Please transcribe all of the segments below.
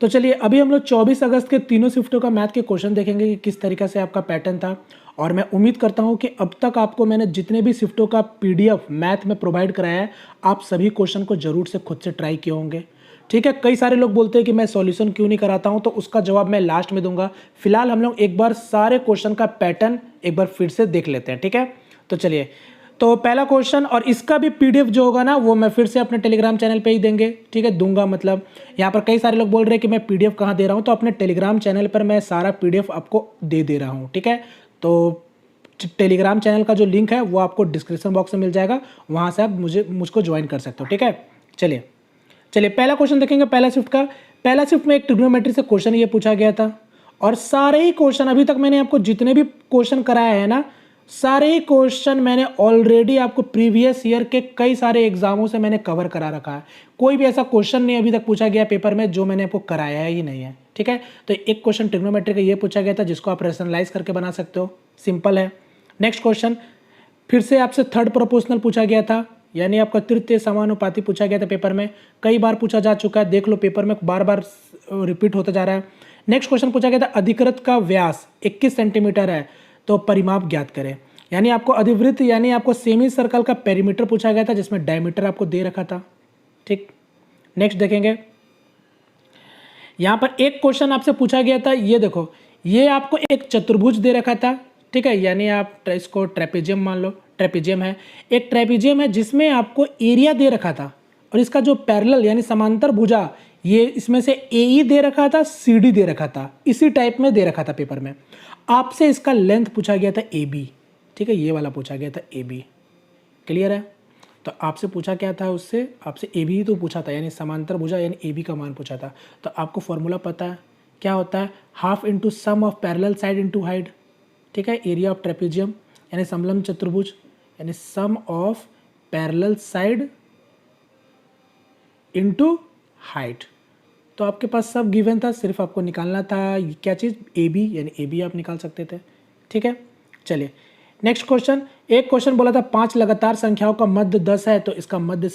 तो चलिए अभी हम लोग 24 अगस्त के तीनों शिफ्टों का मैथ के क्वेश्चन देखेंगे कि किस तरीके से आपका पैटर्न था। और मैं उम्मीद करता हूं कि अब तक आपको मैंने जितने भी शिफ्टों का पीडीएफ मैथ में प्रोवाइड कराया है, आप सभी क्वेश्चन को जरूर से खुद से ट्राई किए होंगे। ठीक है, कई सारे लोग बोलते हैं कि मैं सॉल्यूशन क्यों नहीं कराता हूं, तो उसका जवाब मैं लास्ट में दूंगा। फिलहाल हम लोग एक बार सारे क्वेश्चन का पैटर्न एक बार फिर से देख लेते हैं। ठीक है, तो चलिए, तो पहला क्वेश्चन, और इसका भी पीडीएफ जो होगा ना वो मैं फिर से अपने टेलीग्राम चैनल पे ही देंगे। ठीक है, दूंगा, मतलब यहाँ पर कई सारे लोग बोल रहे हैं कि मैं पीडीएफ कहाँ दे रहा हूँ, तो अपने टेलीग्राम चैनल पर मैं सारा पीडीएफ आपको दे रहा हूँ। ठीक है, तो टेलीग्राम चैनल का जो लिंक है वो आपको डिस्क्रिप्शन बॉक्स में मिल जाएगा, वहाँ से आप मुझको ज्वाइन कर सकते हो। ठीक है, चलिए चलिए पहला क्वेश्चन देखेंगे पहला शिफ्ट का। पहला शिफ्ट में एक ट्रिग्नोमेट्री से क्वेश्चन ये पूछा गया था, और सारे ही क्वेश्चन अभी तक मैंने आपको जितने भी क्वेश्चन कराए हैं ना, सारे ही क्वेश्चन मैंने ऑलरेडी आपको प्रीवियस ईयर के कई सारे एग्जामों से मैंने कवर करा रखा है। कोई भी ऐसा क्वेश्चन नहीं अभी तक पूछा गया पेपर में जो मैंने आपको कराया ही नहीं है। ठीक है, तो एक क्वेश्चन ट्रिग्नोमेट्री का ये पूछा गया था जिसको आप रेशनलाइज करके बना सकते हो, सिंपल है। नेक्स्ट क्वेश्चन फिर से आपसे थर्ड प्रोपोर्शनल पूछा गया था, यानी आपका तृतीय समानुपाती पूछा गया था पेपर में, कई बार पूछा जा चुका है, देख लो पेपर में बार बार रिपीट होता जा रहा है। नेक्स्ट क्वेश्चन पूछा गया था अधिकृत का व्यास 21 सेंटीमीटर है, तो परिमाप ज्ञात करें। यानी आपको अधिवृत्त यानी आपको सेमी सर्कल का पेरीमीटर पूछा गया था जिसमें डायमीटर आपको दे रखा था। ठीक, नेक्स्ट देखेंगे, यहां पर एक क्वेश्चन आपसे पूछा गया था, ये देखो, ये आपको एक चतुर्भुज दे रखा था। ठीक है, यानी आप इसको ट्रेपेजियम मान लो, ट्रेपेजियम है, एक ट्रेपेजियम है जिसमें आपको एरिया दे रखा था, और इसका जो पैरेलल यानी समांतर भुजा, ये इसमें से ए दे रखा था, सी डी दे रखा था, इसी टाइप में दे रखा था पेपर में। आपसे इसका लेंथ पूछा गया था ए बी। ठीक है, ये वाला पूछा गया था ए बी, क्लियर है। तो आपसे पूछा क्या था, उससे आपसे ए बी तो पूछा था, यानी समांतर भुजा यानी ए बी का मान पूछा था। तो आपको फॉर्मूला पता है क्या होता है, half into sum of parallel side into height. ठीक है, एरिया ऑफ ट्रेपेजियम यानी समलंब चतुर्भुज यानी sum of parallel side into height. तो आपके पास सब गिवन था, सिर्फ आपको निकालना था क्या चीज़, ए बी, यानी ए बी आप निकाल सकते थे। ठीक है, चलिए नेक्स्ट क्वेश्चन। एक क्वेश्चन बोला था 5 लगातार संख्याओं का मध्य 10 है, तो इसका मध्य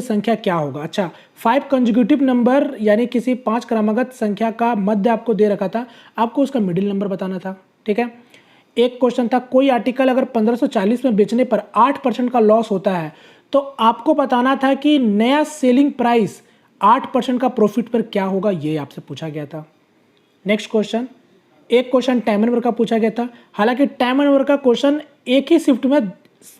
संख्या क्या होगा। अच्छा, 5 कंजुगेटिव नंबर यानी किसी 5 क्रमागत संख्या का मध्य आपको दे रखा था, आपको उसका मिडिल नंबर बताना था। ठीक है, एक क्वेश्चन था कोई आर्टिकल अगर 1540 में बेचने पर 8% का लॉस होता है, तो आपको बताना था कि नया सेलिंग प्राइस 8% का प्रॉफिट पर क्या होगा, ये आपसे पूछा गया था। नेक्स्ट क्वेश्चन, एक क्वेश्चन टाइम एंड वर्क का पूछा गया था। हालांकि टाइम एंड वर्क का क्वेश्चन एक ही शिफ्ट में,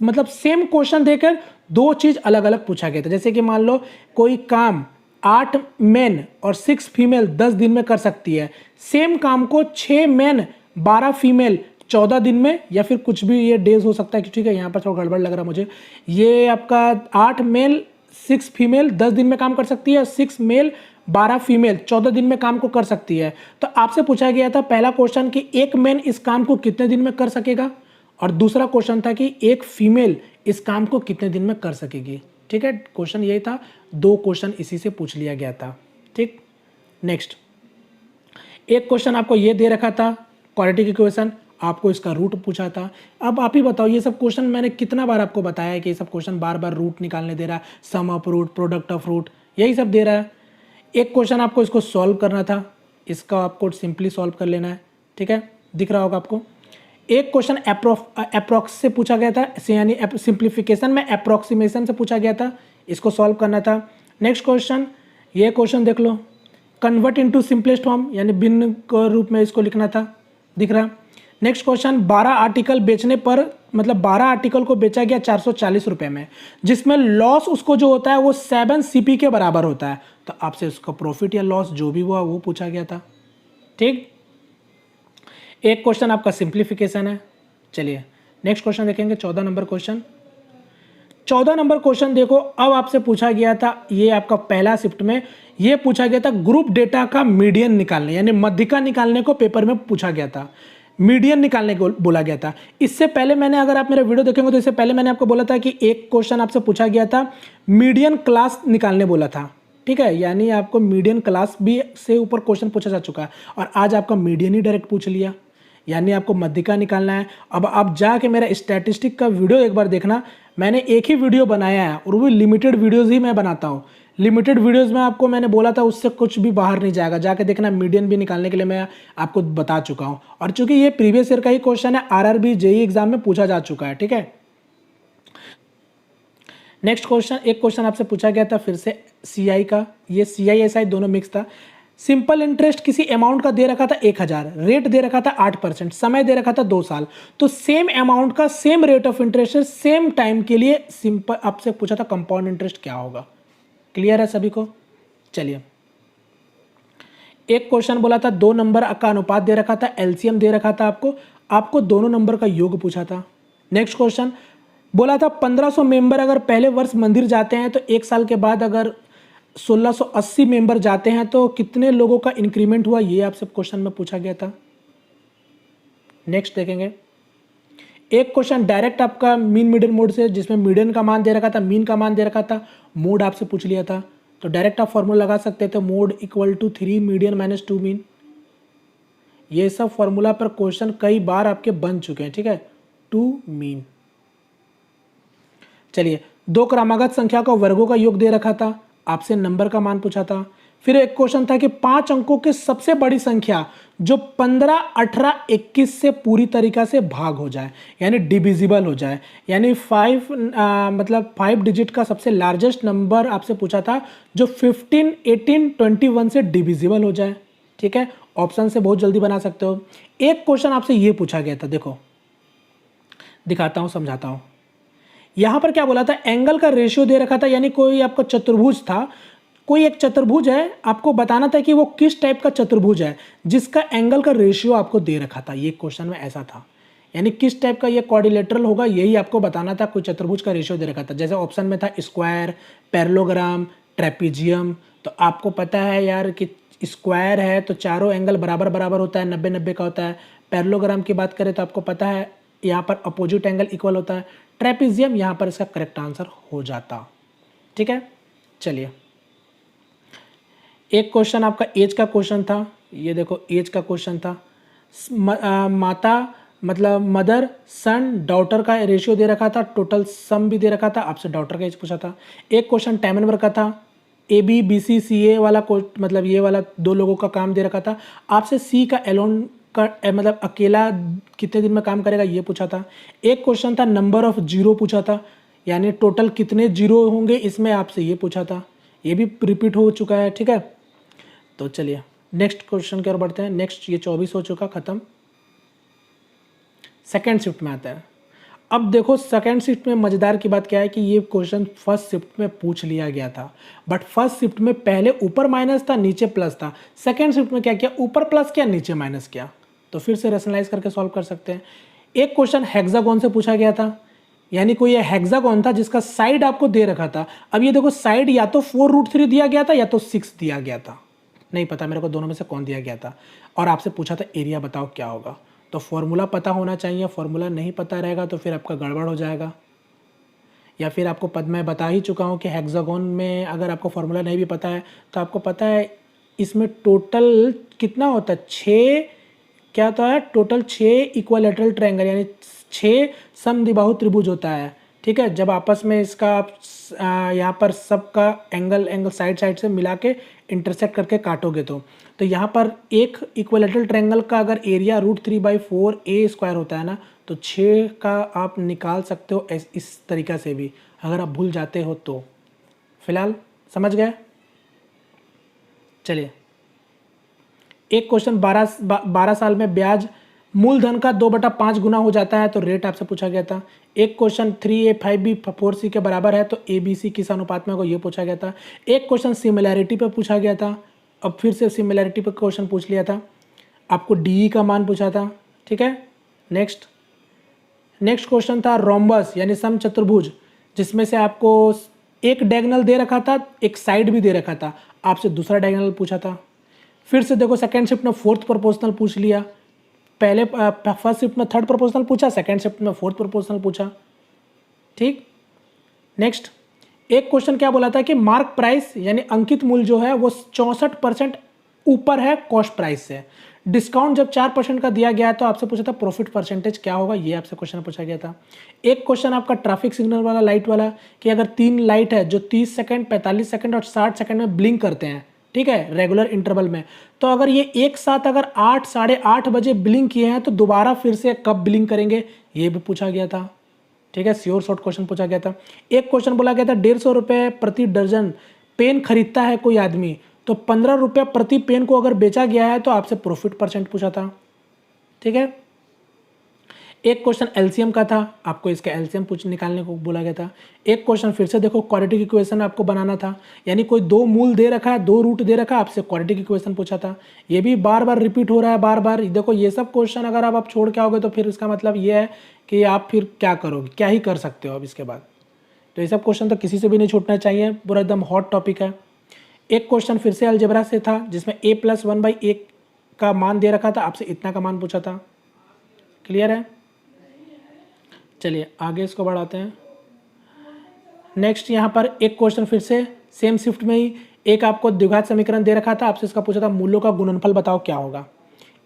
मतलब सेम क्वेश्चन देकर दो चीज अलग अलग पूछा गया था। जैसे कि मान लो कोई काम 8 मेन और 6 फीमेल 10 दिन में कर सकती है, सेम काम को 6 मेन 12 फीमेल 14 दिन में, या फिर कुछ भी ये डेज हो सकता है कि, ठीक है यहाँ पर थोड़ा गड़बड़ लग रहा है मुझे, ये आपका 8 मेल 6 फीमेल 10 दिन में काम कर सकती है, 6 मेल 12 फीमेल 14 दिन में काम को कर सकती है। तो आपसे पूछा गया था पहला क्वेश्चन कि एक मैन इस काम को कितने दिन में कर सकेगा, और दूसरा क्वेश्चन था कि एक फीमेल इस काम को कितने दिन में कर सकेगी। ठीक है, क्वेश्चन यही था, दो क्वेश्चन इसी से पूछ लिया गया था। ठीक, नेक्स्ट एक क्वेश्चन आपको ये दे रखा था क्वाड्रेटिक इक्वेशन, आपको इसका रूट पूछा था। अब आप ही बताओ, ये सब क्वेश्चन मैंने कितना बार आपको बताया है कि ये सब क्वेश्चन बार बार रूट निकालने दे रहा है, sum of root, product of root, यही सब दे रहा है। एक क्वेश्चन आपको इसको सॉल्व करना था, इसका आपको सिंपली सॉल्व कर लेना है। ठीक है, दिख रहा होगा आपको। एक क्वेश्चन अप्रोक्स से पूछा गया था, यानी सिंप्लीफिकेशन में अप्रोक्सीमेशन से पूछा गया था, इसको सॉल्व करना था। नेक्स्ट क्वेश्चन, ये क्वेश्चन देख लो, कन्वर्ट इनटू सिंपलेस्ट फॉर्म यानी भिन्न के रूप में इसको लिखना था, दिख रहा। नेक्स्ट क्वेश्चन, 12 आर्टिकल बेचने पर, मतलब 12 आर्टिकल को बेचा गया 440 रुपये में, जिसमें लॉस उसको जो होता है वो 7 CP के बराबर होता है, तो आपसे उसका प्रॉफिट या लॉस जो भी हुआ वो पूछा गया था। ठीक, एक क्वेश्चन आपका सिंप्लीफिकेशन है। चलिए नेक्स्ट क्वेश्चन देखेंगे, 14 नंबर क्वेश्चन। 14 नंबर क्वेश्चन देखो, अब आपसे पूछा गया था, ये आपका पहला शिफ्ट में ये पूछा गया था ग्रुप डेटा का मीडियन निकालने, यानी मध्यिका निकालने को पेपर में पूछा गया था, मीडियन निकालने को बोला गया था। इससे पहले मैंने, अगर आप मेरा वीडियो देखेंगे तो इससे पहले मैंने आपको बोला था कि एक क्वेश्चन आपसे पूछा गया था मीडियन क्लास निकालने बोला था। ठीक है, यानी आपको मीडियन क्लास भी से ऊपर क्वेश्चन पूछा जा चुका है, और आज आपका मीडियन ही डायरेक्ट पूछ लिया, यानी आपको मध्यिका निकालना है। अब आप जाके मेरा स्टैटिस्टिक का वीडियो एक बार देखना, मैंने एक ही वीडियो बनाया है और वो लिमिटेड वीडियोज़ ही मैं बनाता हूँ। लिमिटेड वीडियोज़ में आपको मैंने बोला था उससे कुछ भी बाहर नहीं जाएगा, जाके देखना। मीडियन भी निकालने के लिए मैं आपको बता चुका हूँ, और चूंकि ये प्रीवियस ईयर का ही क्वेश्चन है, आरआरबी जेईई एग्जाम में पूछा जा चुका है, ठीक है। नेक्स्ट क्वेश्चन, एक क्वेश्चन आपसे पूछा गया था फिर से सीआई का, ये सीआई एसआई दोनों मिक्स था। सिंपल इंटरेस्ट किसी अमाउंट का दे रखा था 1000, रेट दे रखा था 8%, समय दे रखा था 2 साल। तो सेम अमाउंट का same rate of interest same time के लिए सिंपल आपसे पूछा था कंपाउंड इंटरेस्ट क्या होगा। क्लियर है सभी को? चलिए, एक क्वेश्चन बोला था 2 नंबर का अनुपात दे रखा था, एलसीएम दे रखा था आपको दोनों नंबर का योग पूछा था। नेक्स्ट क्वेश्चन बोला था 1500 मेंबर अगर पहले वर्ष मंदिर जाते हैं तो 1 साल के बाद अगर 1680 मेंबर जाते हैं तो कितने लोगों का इंक्रीमेंट हुआ, ये आपसे क्वेश्चन में पूछा गया था। नेक्स्ट देखेंगे, एक क्वेश्चन डायरेक्ट आपका मीन मीडियन मोड से, जिसमें मीडियन का मान दे रखा था, मीन का मान दे रखा था, मोड आपसे पूछ लिया था। तो डायरेक्ट आप फॉर्मूला लगा सकते थे, mode equal to 3 median minus 2 mean. ये सब फॉर्मूला पर क्वेश्चन कई बार आपके बन चुके हैं, ठीक है। 2 मीन। चलिए, 2 क्रमागत संख्या का वर्गों का योग दे रखा था, आपसे नंबर का मान पूछा था। फिर एक क्वेश्चन था कि 5 अंकों की सबसे बड़ी संख्या जो 15, 18, 21 से पूरी तरीका से भाग हो जाए, यानी डिविजिबल हो जाए, यानी 5 डिजिट का सबसे लार्जेस्ट नंबर आपसे पूछा था जो 15, 18, 21 से डिविजिबल हो जाए, ठीक है। ऑप्शन से बहुत जल्दी बना सकते हो। एक क्वेश्चन आपसे ये पूछा गया था, देखो दिखाता हूं, समझाता हूं। यहां पर क्या बोला था, एंगल का रेशियो दे रखा था, यानी कोई आपका चतुर्भुज था, कोई एक चतुर्भुज है, आपको बताना था कि वो किस टाइप का चतुर्भुज है जिसका एंगल का रेशियो आपको दे रखा था। ये क्वेश्चन में ऐसा था, यानी किस टाइप का ये क्वाड्रिलेटरल होगा यही आपको बताना था। कोई चतुर्भुज का रेशियो दे रखा था, जैसे ऑप्शन में था स्क्वायर, पैरेललोग्राम, ट्रेपीजियम। तो आपको पता है यार कि स्क्वायर है तो चारों एंगल बराबर बराबर होता है, 90-90 का होता है। पैरेललोग्राम की बात करें तो आपको पता है यहाँ पर अपोजिट एंगल इक्वल होता है। ट्रेपीजियम यहाँ पर इसका करेक्ट आंसर हो जाता, ठीक है। चलिए, एक क्वेश्चन आपका एज का क्वेश्चन था, ये देखो एज का क्वेश्चन था। माता मतलब मदर, सन, डॉटर का रेशियो दे रखा था, टोटल सम भी दे रखा था, आपसे डॉटर का एज पूछा था। एक क्वेश्चन टाइम नंबर का था, ए बी बी सी सी ए वाला मतलब ये वाला 2 लोगों का काम दे रखा था, आपसे सी का एलोन का मतलब अकेला कितने दिन में काम करेगा ये पूछा था। एक क्वेश्चन था नंबर ऑफ जीरो पूछा था, यानी टोटल कितने जीरो होंगे इसमें आपसे ये पूछा था, ये भी रिपीट हो चुका है, ठीक है। तो चलिए नेक्स्ट क्वेश्चन की ओर बढ़ते हैं। नेक्स्ट, ये 24 हो चुका, खत्म। सेकेंड शिफ्ट में आता है। अब देखो सेकेंड शिफ्ट में मजेदार की बात क्या है कि ये क्वेश्चन फर्स्ट शिफ्ट में पूछ लिया गया था, बट फर्स्ट शिफ्ट में पहले ऊपर माइनस था नीचे प्लस था। सेकेंड शिफ्ट में क्या किया, ऊपर प्लस किया नीचे माइनस किया। तो फिर से रेशनलाइज करके सॉल्व कर सकते हैं। एक क्वेश्चन हेक्सागोन से पूछा गया था, यानी कोई ये हेक्सागोन था जिसका साइड आपको दे रखा था। अब ये देखो साइड या तो 4√3 दिया गया था या तो 6 दिया गया था, नहीं पता मेरे को दोनों में से कौन दिया गया था। और आपसे पूछा था एरिया बताओ क्या होगा। तो फॉर्मूला पता होना चाहिए, फॉर्मूला नहीं पता रहेगा तो फिर आपका गड़बड़ हो जाएगा। या फिर आपको मैं बता ही चुका हूँ कि हेक्सागोन में अगर आपको फॉर्मूला नहीं भी पता है तो आपको पता है इसमें टोटल कितना होता है, 6 क्या होता है, टोटल 6 इक्विलैटरल ट्रायंगल यानी 6 समद्विबाहु त्रिभुज होता है, ठीक है। जब आपस में इसका आप यहाँ पर सबका एंगल साइड से मिला के इंटरसेक्ट करके काटोगे तो यहाँ पर एक इक्विलैटरल ट्रायंगल का अगर एरिया √3/4a² होता है ना, तो 6 का आप निकाल सकते हो इस तरीक़ा से भी, अगर आप भूल जाते हो तो। फिलहाल समझ गए? चलिए, एक क्वेश्चन 12 साल में ब्याज मूलधन का 2/5 गुना हो जाता है तो रेट आपसे पूछा गया था। एक क्वेश्चन 3a 5b 4c के बराबर है तो abc किस अनुपात में होगा ये पूछा गया था। एक क्वेश्चन सिमिलैरिटी पे पूछा गया था, अब फिर से सिमिलैरिटी पे क्वेश्चन पूछ लिया था, आपको डी का मान पूछा था, ठीक है। नेक्स्ट क्वेश्चन था रोम्बस यानी समचतुर्भुज, जिसमें से आपको एक डायगोनल दे रखा था, एक साइड भी दे रखा था, आपसे दूसरा डायगोनल पूछा था। फिर से देखो सेकेंड शिफ्ट में फोर्थ प्रोपोर्शनल पूछ लिया, पहले फर्स्ट शिफ्ट में थर्ड प्रोपोर्शनल पूछा, सेकेंड शिफ्ट में फोर्थ प्रोपोर्शनल पूछा, ठीक। नेक्स्ट, एक क्वेश्चन क्या बोला था कि मार्क प्राइस यानी अंकित मूल्य जो है वो 64% ऊपर है कॉस्ट प्राइस से। डिस्काउंट जब 4% का दिया गया है तो आपसे पूछा था प्रॉफिट परसेंटेज क्या होगा, ये आपसे क्वेश्चन पूछा गया था। एक क्वेश्चन आपका ट्रैफिक सिग्नल वाला, लाइट वाला, कि अगर 3 लाइट है जो 30 सेकंड, 45 सेकंड और 60 सेकंड में ब्लिंक करते हैं, ठीक है, रेगुलर इंटरवल में, तो अगर ये एक साथ अगर 8, 8:30 बजे ब्लिंक किए हैं तो दोबारा फिर से कब ब्लिंक करेंगे, ये भी पूछा गया था। ठीक है, श्योर शॉर्ट क्वेश्चन पूछा गया था। एक क्वेश्चन बोला गया था 150 रुपये प्रति दर्जन पेन खरीदता है कोई आदमी, तो 15 रुपये प्रति पेन को अगर बेचा गया है तो आपसे प्रॉफिट परसेंट पूछा था। ठीक है, एक क्वेश्चन एलसीएम का था, आपको इसका एलसीएम निकालने को बोला गया था। एक क्वेश्चन फिर से देखो क्वाड्रेटिक इक्वेशन आपको बनाना था, यानी कोई 2 मूल दे रखा है, 2 रूट दे रखा है, आपसे क्वाड्रेटिक इक्वेशन पूछा था। ये भी बार बार रिपीट हो रहा है, बार बार। देखो ये सब क्वेश्चन अगर आप छोड़ के आओगे तो फिर इसका मतलब ये है कि आप फिर क्या करोगे, क्या ही कर सकते हो अब इसके बाद। तो ये सब क्वेश्चन तो किसी से भी नहीं छूटना चाहिए, पूरा एकदम हॉट टॉपिक है। एक क्वेश्चन फिर से अलजेब्रा से था जिसमें a+1/a का मान दे रखा था, आपसे इतना का मान पूछा था। क्लियर है? चलिए आगे इसको बढ़ाते हैं। नेक्स्ट यहाँ पर एक क्वेश्चन फिर से सेम शिफ्ट में ही, एक आपको द्विघात समीकरण दे रखा था, आपसे इसका पूछा था मूलों का गुणनफल बताओ क्या होगा।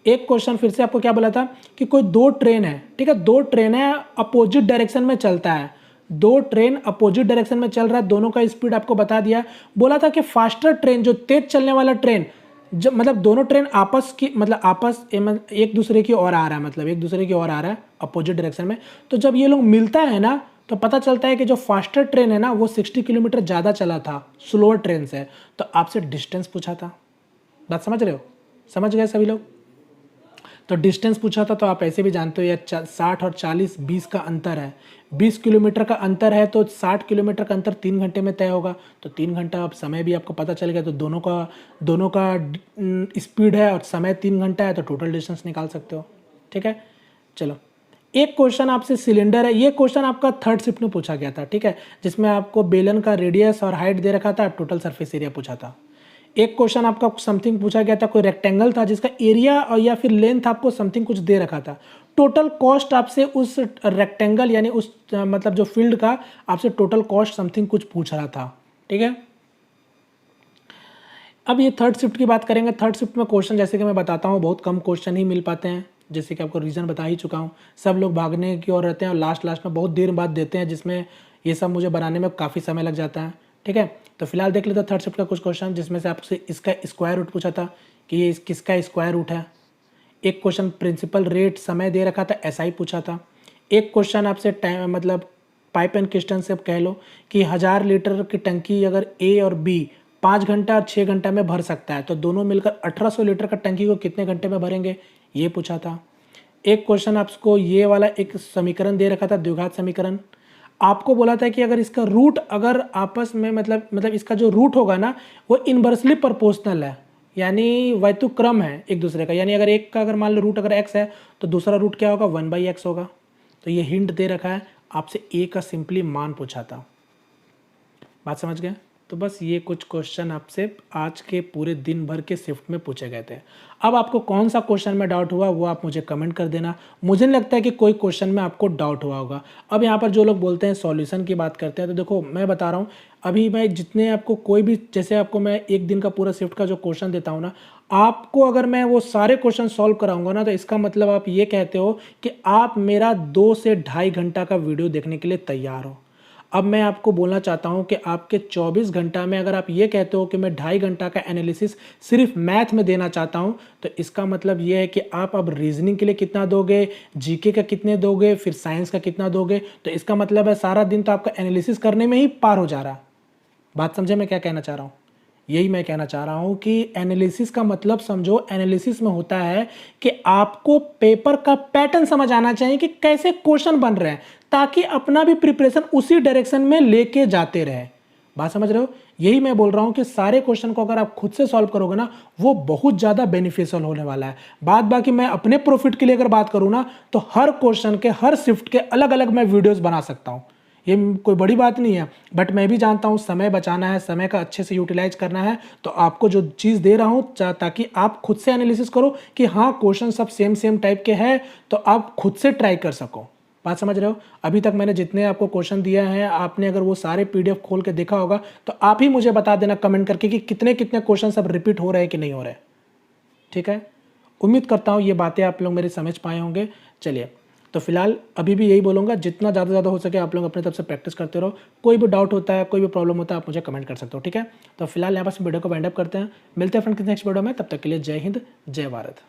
एक क्वेश्चन फिर से आपको क्या बोला था कि कोई 2 ट्रेन है, ठीक है, 2 ट्रेन है, अपोजिट डायरेक्शन में चलता है, 2 ट्रेन अपोजिट डायरेक्शन में चल रहा है, दोनों का स्पीड आपको बता दिया। बोला था कि फास्टर ट्रेन, जो तेज चलने वाला ट्रेन, जब मतलब दोनों ट्रेन आपस की आपस एक दूसरे की ओर आ रहा है, मतलब एक दूसरे की ओर आ रहा है अपोजिट डायरेक्शन में, तो जब ये लोग मिलता है ना तो पता चलता है कि जो फास्टर ट्रेन है ना वो 60 किलोमीटर ज़्यादा चला था स्लोअर ट्रेन से। तो आपसे डिस्टेंस पूछा था, बात समझ रहे हो? समझ गए सभी लोग? तो डिस्टेंस पूछा था, तो आप ऐसे भी जानते हो यार 60 और 40 20 का अंतर है, 20 किलोमीटर का अंतर है, तो 60 किलोमीटर का अंतर 3 घंटे में तय होगा, तो 3 घंटा अब समय भी आपको पता चल गया, तो दोनों का स्पीड है और समय 3 घंटा है, तो टोटल डिस्टेंस निकाल सकते हो। ठीक है, चलो एक क्वेश्चन आपसे सिलेंडर है, ये क्वेश्चन आपका थर्ड शिफ्ट में पूछा गया था, ठीक है, जिसमें आपको बेलन का रेडियस और हाइट दे रखा था, टोटल सरफेस एरिया पूछा था। एक क्वेश्चन आपका समथिंग पूछा गया था, कोई रेक्टेंगल था जिसका एरिया और या फिर लेंथ आपको समथिंग कुछ दे रखा था, टोटल कॉस्ट आपसे उस रेक्टेंगल यानी उस मतलब जो फील्ड का आपसे टोटल कॉस्ट समथिंग कुछ पूछ रहा था। ठीक है, अब ये थर्ड शिफ्ट की बात करेंगे। थर्ड शिफ्ट में क्वेश्चन जैसे कि मैं बताता हूँ बहुत कम क्वेश्चन ही मिल पाते हैं, जैसे कि आपको रीज़न बता ही चुका हूँ। सब लोग भागने की ओर रहते हैं और लास्ट में बहुत देर बाद देते हैं, जिसमें ये सब मुझे बनाने में काफ़ी समय लग जाता है। ठीक है, तो फिलहाल देख लेते हैं थर्ड शिफ्ट का कुछ क्वेश्चन, जिसमें से आपसे इसका स्क्वायर रूट पूछा था कि ये किसका स्क्वायर रूट है। एक क्वेश्चन प्रिंसिपल रेट समय दे रखा था, SI पूछा था। एक क्वेश्चन आपसे टाइम मतलब पाइप एंड किस्टन से कह लो कि 1000 लीटर की टंकी अगर A और B 5 घंटा और 6 घंटा में भर सकता है, तो दोनों मिलकर 1800 लीटर का टंकी को कितने घंटे में भरेंगे, ये पूछा था। एक क्वेश्चन आपको ये वाला एक समीकरण दे रखा था, द्विघात समीकरण। आपको बोला था कि अगर इसका रूट अगर आपस में मतलब इसका जो रूट होगा ना वो इनवर्सली प्रोपोर्शनल है, यानी वैतुक्रम है एक दूसरे का, यानी अगर एक का अगर मान लो रूट अगर x है तो दूसरा रूट क्या होगा 1/x होगा। तो ये हिंट दे रखा है, आपसे a का सिंपली मान पूछा था। बात समझ गए? तो बस ये कुछ क्वेश्चन आपसे आज के पूरे दिन भर के शिफ्ट में पूछे गए थे। अब आपको कौन सा क्वेश्चन में डाउट हुआ वो आप मुझे कमेंट कर देना। मुझे नहीं लगता है कि कोई क्वेश्चन में आपको डाउट हुआ होगा। अब यहाँ पर जो लोग बोलते हैं सॉल्यूशन की बात करते हैं, तो देखो मैं बता रहा हूँ, अभी मैं जितने आपको कोई भी जैसे आपको मैं एक दिन का पूरा शिफ्ट का जो क्वेश्चन देता हूँ ना, आपको अगर मैं वो सारे क्वेश्चन सॉल्व कराऊंगा ना, तो इसका मतलब आप ये कहते हो कि आप मेरा 2 से 2.5 घंटा का वीडियो देखने के लिए तैयार हो। अब मैं आपको बोलना चाहता हूं कि आपके 24 घंटा में अगर आप ये कहते हो कि मैं 2.5 घंटा का एनालिसिस सिर्फ मैथ में देना चाहता हूं, तो इसका मतलब ये है कि आप अब रीजनिंग के लिए कितना दोगे, जीके का कितने दोगे, फिर साइंस का कितना दोगे। तो इसका मतलब है सारा दिन तो आपका एनालिसिस करने में ही पार हो जा रहा है। बात समझे मैं क्या कहना चाह रहा हूँ? यही मैं कहना चाह रहा हूँ कि एनालिसिस का मतलब समझो, एनालिसिस में होता है कि आपको पेपर का पैटर्न समझ आना चाहिए कि कैसे क्वेश्चन बन रहे हैं, ताकि अपना भी प्रिपरेशन उसी डायरेक्शन में लेके जाते रहे। बात समझ रहे हो? यही मैं बोल रहा हूँ कि सारे क्वेश्चन को अगर आप खुद से सॉल्व करोगे ना, वो बहुत ज़्यादा बेनिफिशियल होने वाला है। बाद बाकी मैं अपने प्रॉफिट के लिए अगर बात करूँ ना, तो हर क्वेश्चन के हर शिफ्ट के अलग अलग मैं वीडियोज़ बना सकता हूँ। ये कोई बड़ी बात नहीं है, बट मैं भी जानता हूँ समय बचाना है, समय का अच्छे से यूटिलाइज करना है। तो आपको जो चीज़ दे रहा हूँ ताकि आप खुद से एनालिसिस करो कि हाँ क्वेश्चन सब सेम टाइप के हैं, तो आप खुद से ट्राई कर सको। बात समझ रहे हो? अभी तक मैंने जितने आपको क्वेश्चन दिए हैं, आपने अगर वो सारे PDF खोल के देखा होगा, तो आप ही मुझे बता देना कमेंट करके कि कितने क्वेश्चन सब रिपीट हो रहे हैं कि नहीं हो रहे। ठीक है, उम्मीद करता हूँ ये बातें आप लोग मेरी समझ पाए होंगे। चलिए, तो फिलहाल अभी भी यही बोलूँगा, जितना ज़्यादा हो सके आप लोग अपनी तरफ से प्रैक्टिस करते रहो। कोई भी डाउट होता है, कोई भी प्रॉब्लम होता है, आप मुझे कमेंट कर सकते हो, ठीक है। तो फिलहाल यहाँ पर वीडियो को वाइंड अप करते हैं, मिलते हैं फ्रेंड नेक्स्ट वीडियो में, तब तक के लिए जय हिंद, जय भारत।